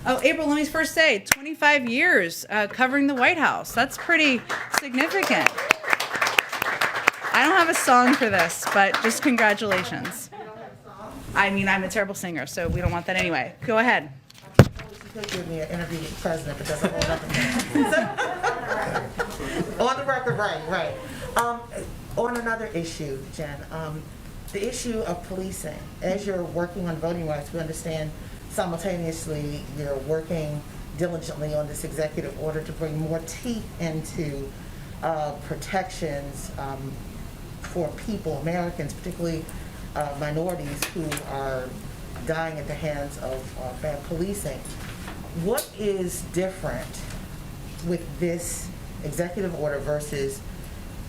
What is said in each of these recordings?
Oh, April, let me first say, 25 years covering the White House. That's pretty significant. I don't have a song for this, but just congratulations. I mean, I'm a terrible singer, so we don't want that anyway. Go ahead. You could give me an interview with the president, but that's a whole other thing. On the record, right. On another issue, Jen, the issue of policing. As you're working on voting rights, we understand simultaneously you're working diligently on this executive order to bring more teeth into protections for people, Americans, particularly minorities who are dying at the hands of bad policing. What is different with this executive order versus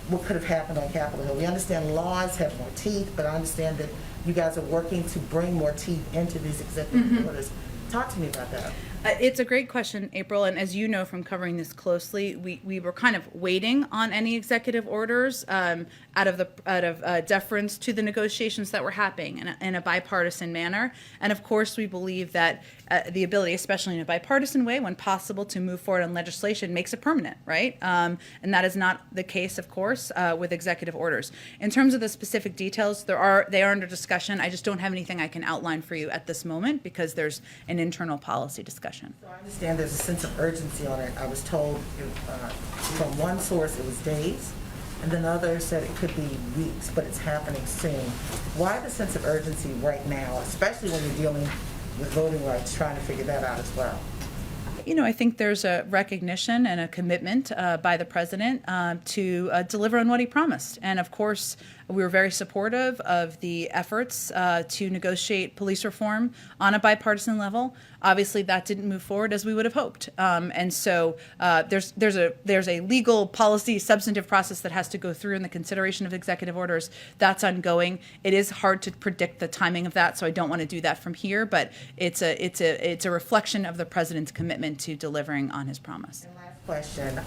what could have happened on Capitol Hill? We understand laws have more teeth, but I understand that you guys are working to bring more teeth into these executive orders. Talk to me about that. It's a great question, April, and as you know from covering this closely, we were kind of waiting on any executive orders out of deference to the negotiations that were happening in a bipartisan manner. And of course, we believe that the ability, especially in a bipartisan way, when possible, to move forward on legislation makes it permanent, right? And that is not the case, of course, with executive orders. In terms of the specific details, they are under discussion. I just don't have anything I can outline for you at this moment because there's an internal policy discussion. So I understand there's a sense of urgency on it. I was told from one source it was days, and then others said it could be weeks, but it's happening soon. Why the sense of urgency right now, especially when you're dealing with voting rights, trying to figure that out as well? You know, I think there's a recognition and a commitment by the president to deliver on what he promised. And of course, we were very supportive of the efforts to negotiate police reform on a bipartisan level. Obviously, that didn't move forward as we would have hoped. And so there's a legal policy substantive process that has to go through in the consideration of executive orders. That's ongoing. It is hard to predict the timing of that, so I don't want to do that from here. But it's a reflection of the president's commitment to delivering on his promise. And last question.